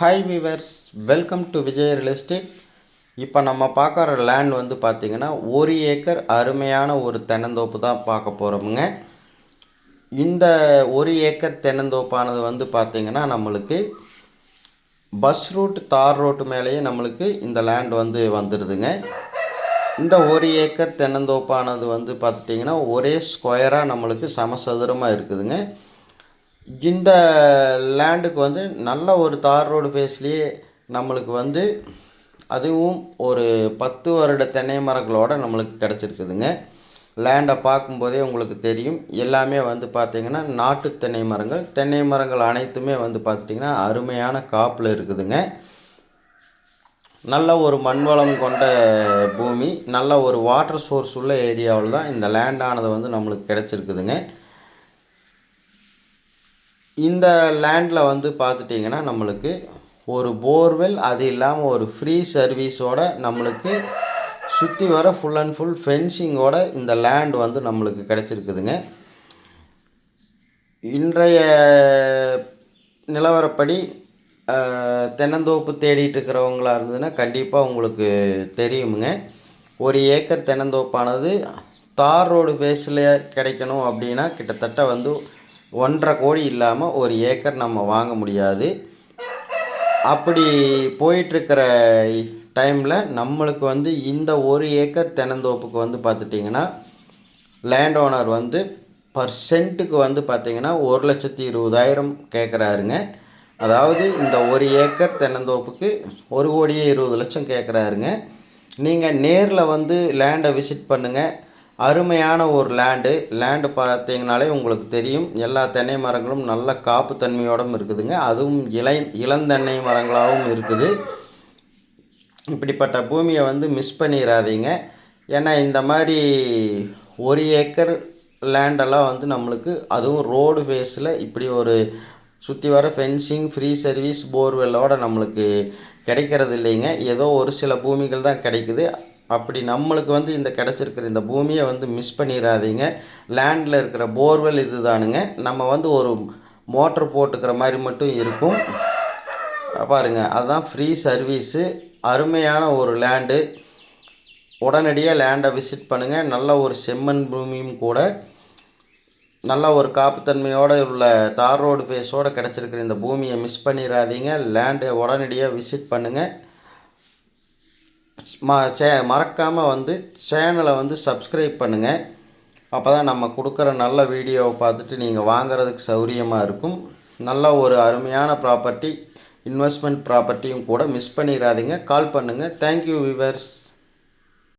Hi viewers, welcome to Vijay real estate. இப்போ நம்ம பார்க்குற லேண்ட் வந்து பார்த்திங்கன்னா 1 ஏக்கர் அருமையான ஒரு தென்னந்தோப்பு தான் பார்க்க போகிறோமுங்க. இந்த 1 ஏக்கர் தென்னந்தோப்பானது வந்து பார்த்திங்கன்னா நம்மளுக்கு பஸ் ரூட் தார் ரோட்டு மேலேயே நம்மளுக்கு இந்த லேண்ட் வந்து வந்துடுதுங்க. இந்த 1 ஏக்கர் தென்னந்தோப்பானது வந்து பார்த்துட்டிங்கன்னா ஒரே ஸ்கொயராக நம்மளுக்கு சமசதுரமாக இருக்குதுங்க. இந்த லேண்டுக்கு வந்து நல்ல ஒரு தார் ரோடு ஃபேஸ்லேயே நம்மளுக்கு வந்து அதுவும் ஒரு 10 வருட தென்னை மரங்களோடு நம்மளுக்கு கிடச்சிருக்குதுங்க. லேண்டை பார்க்கும்போதே உங்களுக்கு தெரியும், எல்லாமே வந்து பார்த்திங்கன்னா நாட்டு தென்னை மரங்கள் அனைத்துமே வந்து பார்த்திங்கன்னா அருமையான காப்பில் இருக்குதுங்க. நல்ல ஒரு மண்வளம் கொண்ட பூமி, நல்ல ஒரு வாட்டர் சோர்ஸ் உள்ள ஏரியாவில் தான் இந்த லேண்டானது வந்து நம்மளுக்கு கிடச்சிருக்குதுங்க. இந்த லேண்டில் வந்து பார்த்துட்டிங்கன்னா நம்மளுக்கு ஒரு போர்வெல், அது இல்லாமல் ஒரு ஃப்ரீ சர்வீஸோடு நம்மளுக்கு சுற்றி வர ஃபுல் அண்ட் ஃபுல் ஃபென்சிங்கோடு இந்த லேண்ட் வந்து நம்மளுக்கு கிடச்சிருக்குதுங்க. இன்றைய நிலவரப்படி தென்னந்தோப்பு தேடிட்டு இருக்கிறவங்களா இருந்ததுன்னா கண்டிப்பாக உங்களுக்கு தெரியுமுங்க. 1 ஏக்கர் தென்னந்தோப்பானது தார் ரோடு ஃபேஸில் கிடைக்கணும் அப்படின்னா கிட்டத்தட்ட வந்து 1.5 கோடி இல்லாமல் 1 ஏக்கர் நம்ம வாங்க முடியாது. அப்படி போயிட்டுருக்கிற டைமில் நம்மளுக்கு வந்து இந்த 1 ஏக்கர் தென்னந்தோப்புக்கு வந்து பார்த்துட்டிங்கன்னா லேண்ட் ஓனர் வந்து பர்சென்ட்டுக்கு வந்து பார்த்திங்கன்னா 1,20,000 கேட்குறாருங்க. அதாவது இந்த 1 ஏக்கர் தென்னந்தோப்புக்கு 1,20,00,000 கேட்குறாருங்க. நீங்கள் நேரில் வந்து லேண்டை விசிட் பண்ணுங்கள். அருமையான ஒரு லேண்டு பார்த்தீங்கனாலே உங்களுக்கு தெரியும், எல்லா தென்னை மரங்களும் நல்ல காப்பு தன்மையோடும் இருக்குதுங்க. அதுவும் இளந்தென்னை மரங்களாகவும் இருக்குது. இப்படிப்பட்ட பூமியை வந்து மிஸ் பண்ணிடாதீங்க. ஏன்னா இந்த மாதிரி 1 ஏக்கர் லேண்டெல்லாம் வந்து நம்மளுக்கு அதுவும் ரோடு ஃபேஸில் இப்படி ஒரு சுற்றி வர ஃபென்சிங், ஃப்ரீ சர்வீஸ், போர்வெல்லோடு நம்மளுக்கு கிடைக்கிறது இல்லைங்க. ஏதோ ஒரு சில பூமிகள் தான் கிடைக்குது. அப்படி நம்மளுக்கு வந்து இந்த கிடச்சிருக்கிற இந்த பூமியை வந்து மிஸ் பண்ணிடாதீங்க. லேண்டில் இருக்கிற போர்வெல் இது தானுங்க. நம்ம வந்து ஒரு மோட்ரு போட்டுக்கிற மாதிரி மட்டும் இருக்கும் பாருங்கள். அதுதான் ஃப்ரீ சர்வீஸு. அருமையான ஒரு லேண்டு. உடனடியாக லேண்டை விசிட் பண்ணுங்கள். நல்ல ஒரு செம்மண் பூமியும் கூட, நல்ல ஒரு காப்புத்தன்மையோடு உள்ள தார் ரோடு ஃபேஸோடு கிடச்சிருக்கிற இந்த பூமியை மிஸ் பண்ணிடாதீங்க. லேண்டை உடனடியாக விசிட் பண்ணுங்கள். மறக்காமல் வந்து சேனலை வந்து சப்ஸ்கிரைப் பண்ணுங்கள். அப்போ தான் நம்ம கொடுக்குற நல்ல வீடியோவை பார்த்துட்டு நீங்கள் வாங்குறதுக்கு சௌரியமாக இருக்கும். நல்ல ஒரு அருமையான ப்ராப்பர்ட்டி, இன்வெஸ்ட்மெண்ட் ப்ராப்பர்ட்டியும் கூட மிஸ் பண்ணிடாதீங்க. கால் பண்ணுங்கள். Thank you viewers.